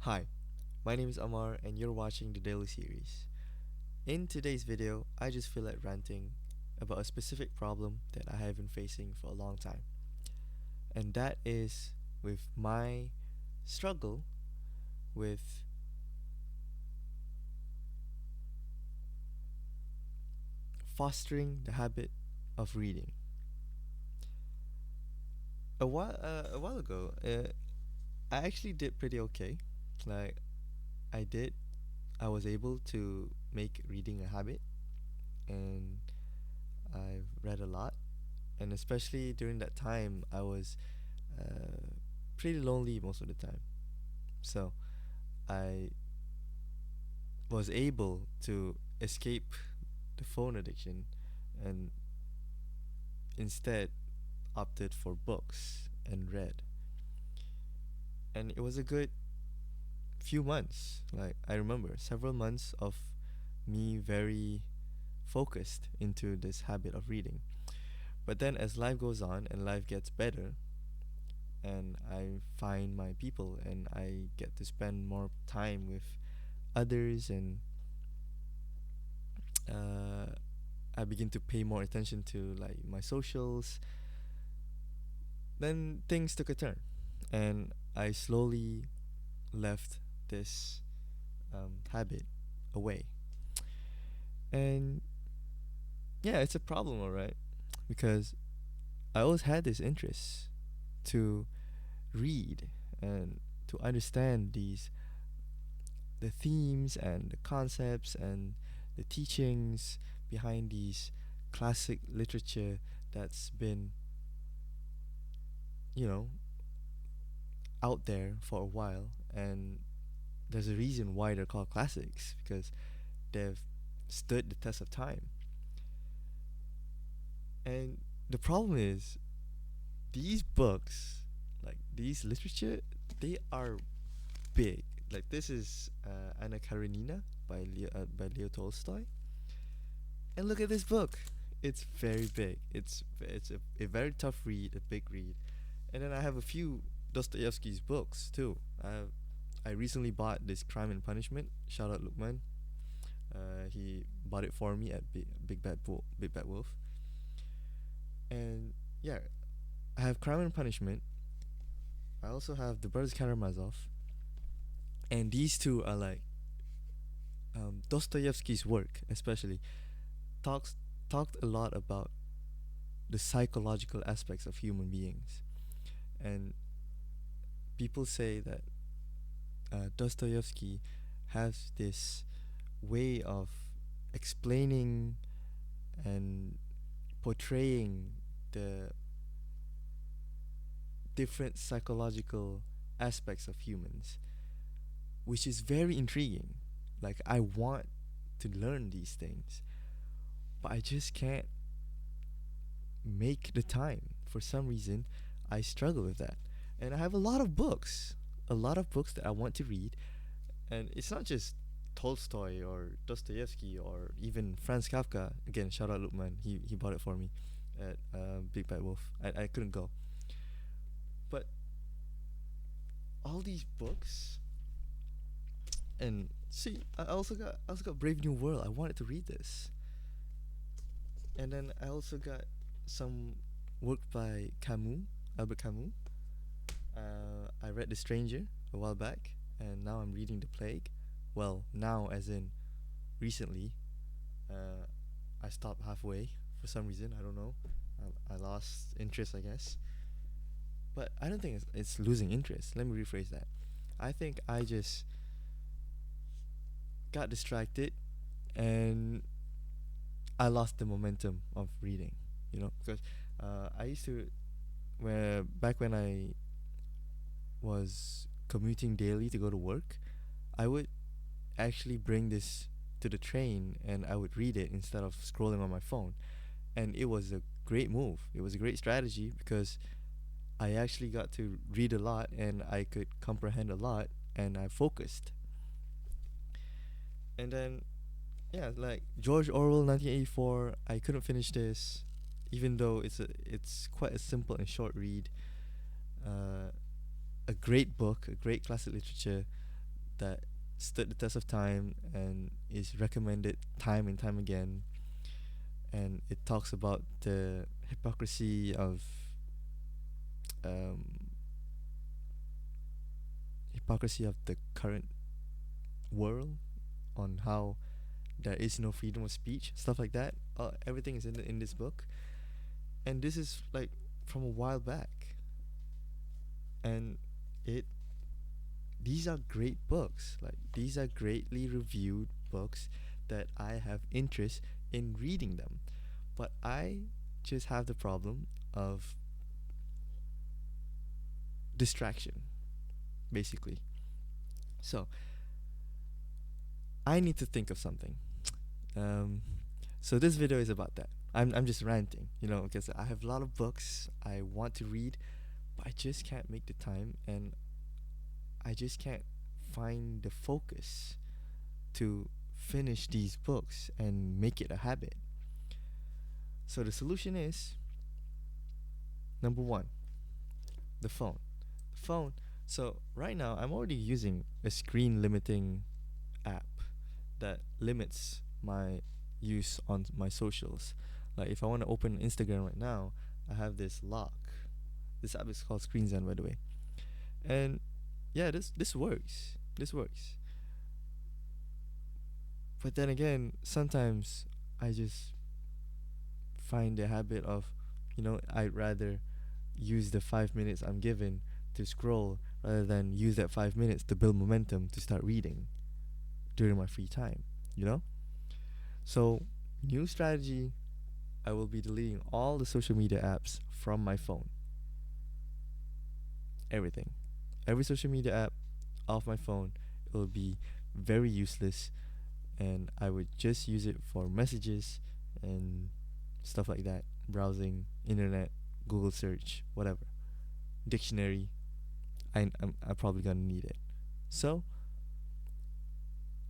Hi, my name is Amar and you're watching the Daily Series. In today's video, I just feel like ranting about a specific problem that I have been facing for a long time. And that is with my struggle with fostering the habit of reading. A while ago, I actually did pretty okay. Like I did, I was able to make reading a habit, and I've read a lot. And especially during that time, I was uh, pretty lonely most of the time. So I was able to escape the phone addiction and instead opted for books and read. And it was a good few months. Like I remember several months of me very focused into this habit of reading. But then as life goes on and life gets better and I find my people and I get to spend more time with others and uh, I begin to pay more attention to like my socials, then things took a turn, and I slowly left this habit away. And yeah, it's a problem, alright, because I always had this interest to read and to understand the themes and the concepts and the teachings behind these classic literature that's been, you know, out there for a while, and there's a reason why they're called classics because they've stood the test of time. And the problem is these books, like these literature, they are big. Like this is Anna Karenina by Leo Tolstoy, and look at this book. It's very big. It's a very tough read, a big read. And then I have a few Dostoevsky's books too. I recently bought this Crime and Punishment. Shout out Lukman. He bought it for me at Big Bad Wolf. And yeah, I have Crime and Punishment. I also have The Brothers Karamazov, and these two are like Dostoevsky's work, especially talks talked a lot about the psychological aspects of human beings, and people say that Dostoevsky has this way of explaining and portraying the different psychological aspects of humans, which is very intriguing. Like, I want to learn these things, but I just can't make the time. For some reason, I struggle with that. And I have a lot of books that I want to read. And it's not just Tolstoy or Dostoevsky or even Franz Kafka. Again, shout out Lukman. He bought it for me at Big Bad Wolf. I couldn't go. But all these books, and see, I also got Brave New World. I wanted to read this. And then I also got some work by Camus, Albert Camus. I read The Stranger a while back, and now I'm reading The Plague. Well, now as in recently. Uh, I stopped halfway for some reason. I don't know. I lost interest, I guess. But I don't think it's losing interest. Let me rephrase that. I think I just got distracted and I lost the momentum of reading. Because I used to, where back when I was commuting daily to go to work, I would actually bring this to the train and I would read it instead of scrolling on my phone. And it was a great move. It was a great strategy because I actually got to read a lot and I could comprehend a lot and I focused. And then yeah, like George Orwell 1984, I couldn't finish this even though it's quite a simple and short read. Uh, a great book, a great classic literature, that stood the test of time and is recommended time and time again. And it talks about the um, hypocrisy of the current world, on how there is no freedom of speech, stuff like that. Everything is in this book, and this is like from a while back, and it these are great books. Like, these are greatly reviewed books that I have interest in reading them, but I just have the problem of distraction, basically. So I need to think of something. Um, so this video is about that. I'm just ranting, because I have a lot of books I want to read, but I just can't make the time, and I just can't find the focus to finish these books and make it a habit. So the solution is number one, the phone. The phone. So right now I'm already using a screen limiting app that limits my use on my socials. Like, if I want to open Instagram right now, I have this lock. This app is called ScreenZen, by the way. And yeah, this works. This works. But then again, sometimes I just find the habit of, I'd rather use the 5 minutes I'm given to scroll rather than use that 5 minutes to build momentum to start reading during my free time, you know? So, new strategy, I will be deleting all the social media apps from my phone. Everything. Every social media app off my phone, it will be very useless, and I would just use it for messages and stuff like that. Browsing, internet, Google search, whatever. Dictionary, I'm probably gonna need it. So,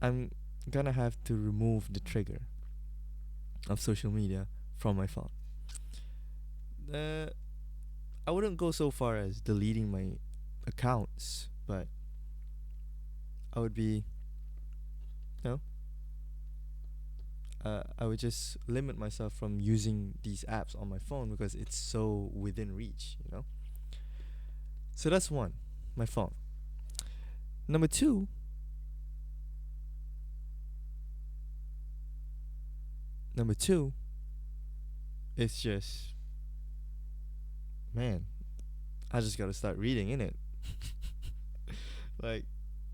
I'm gonna have to remove the trigger of social media from my phone. Uh, I wouldn't go so far as deleting my accounts, but I would be, you know, I would just limit myself from using these apps on my phone because it's so within reach. So that's one, my phone. Number two, number two, it's just, man, I just gotta start reading in it. Like,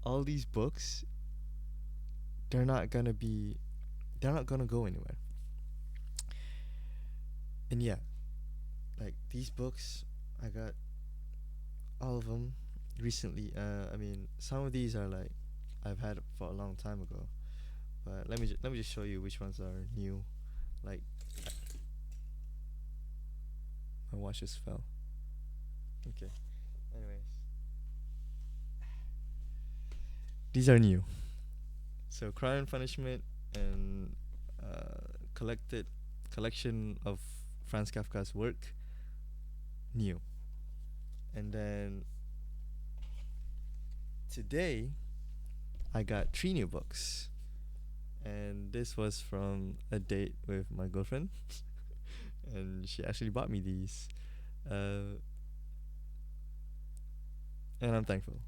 all these books, they're not gonna be, they're not gonna go anywhere. And yeah, like, these books, I got all of them recently. I mean, some of these are like I've had for a long time ago, but let me just show you which ones are new. Like, my watch just fell. Okay. Anyways, these are new. So, Crime and Punishment and collected collection of Franz Kafka's work, new. And then today I got three new books, and this was from a date with my girlfriend, and she actually bought me these, uh, and I'm thankful.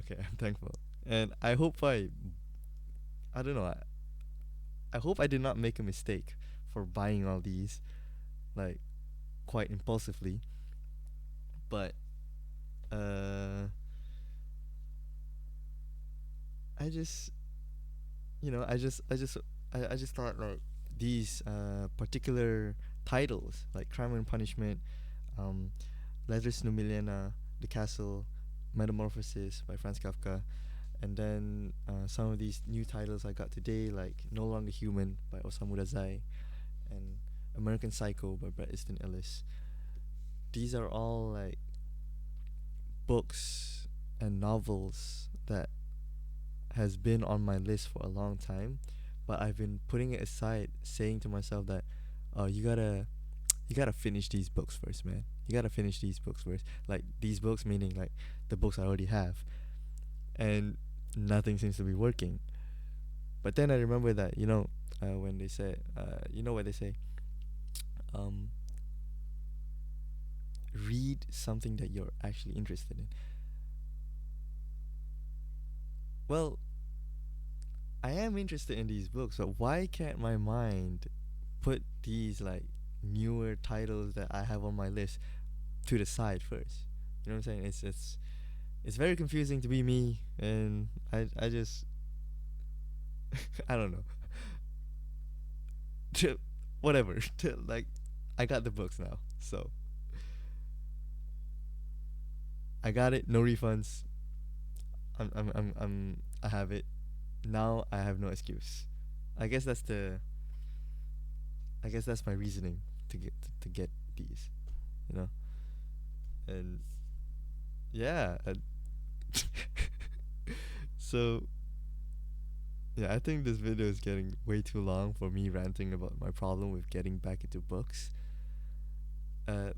Okay, I'm thankful, and I don't know, I hope I did not make a mistake for buying all these, like, quite impulsively, but uh, I just I just thought, like, these particular titles, like Crime and Punishment, um, Letters to Milena, The Castle, Metamorphosis by Franz Kafka, and then some of these new titles I got today, like No Longer Human by Osamu Dazai, and American Psycho by Bret Easton Ellis. These are all like books and novels that has been on my list for a long time, but I've been putting it aside, saying to myself that, oh, you gotta finish these books first, man. You gotta finish these books first. Like, these books meaning like the books I already have. And nothing seems to be working. But then I remember that, when they say, what they say, um, read something that you're actually interested in. Well, I am interested in these books, but why can't my mind put these like newer titles that I have on my list to the side first? You know what I'm saying? It's very confusing to be me, and I just I don't know. Whatever. Like, I got the books now, so I got it. No refunds. I have it now. I have no excuse. I guess that's the. I guess that's my reasoning to get these. You know, and yeah. So yeah, I think this video is getting way too long for me ranting about my problem with getting back into books. Uh,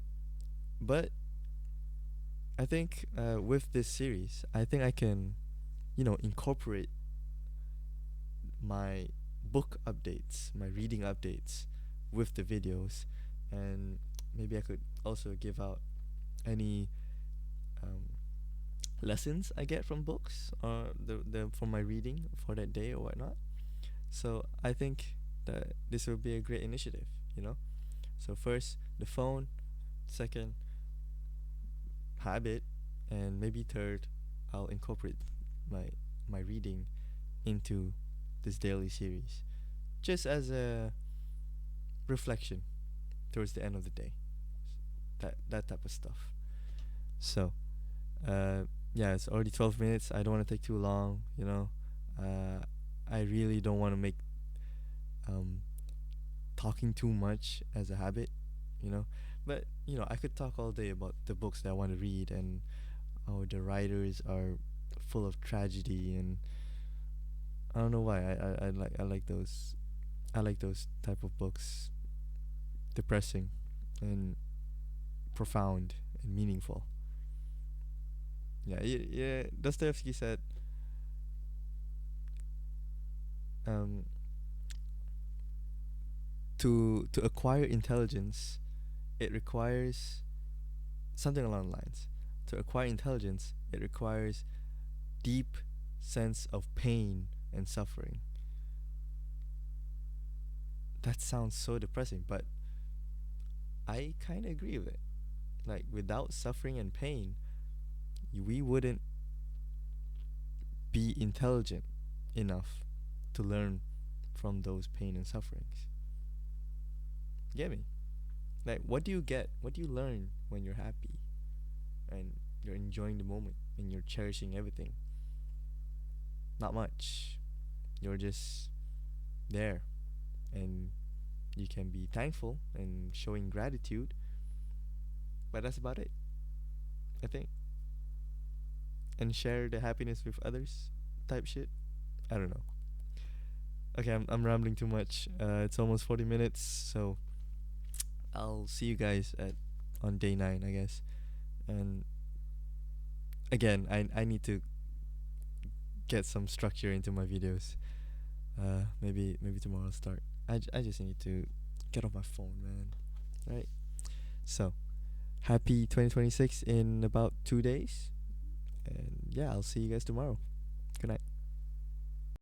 but I think with this series, I think I can, incorporate my book updates, my reading updates with the videos, and maybe I could also give out any um, lessons I get from books or the from my reading for that day or whatnot. So I think that this will be a great initiative, you know. So first the phone, second habit, and maybe third, I'll incorporate my my reading into this daily series, just as a reflection towards the end of the day. That type of stuff. So, uh, yeah, it's already 12 minutes. I don't want to take too long. Uh, I really don't want to make um talking too much as a habit. You know, but I could talk all day about the books that I want to read, and oh, the writers are full of tragedy, and I don't know why. I like those type of books, depressing and profound and meaningful. Yeah, yeah. Dostoevsky said, um, to acquire intelligence, it requires something along the lines. To acquire intelligence, it requires deep sense of pain and suffering. That sounds so depressing, but I kind of agree with it. Like, without suffering and pain, we wouldn't be intelligent enough to learn from those pain and sufferings. Get me? Like, what do you get? What do you learn when you're happy and you're enjoying the moment and you're cherishing everything? Not much. You're just there, and you can be thankful and showing gratitude, but that's about it, I think. And share the happiness with others type shit. I don't know. Okay, I'm rambling too much. It's almost 40 minutes, so I'll see you guys at on day 9, I guess. And again, I need to get some structure into my videos. Maybe tomorrow I'll start. I just need to get off my phone, man. Right? So, happy 2026 in about 2 days. And yeah, I'll see you guys tomorrow. Good night.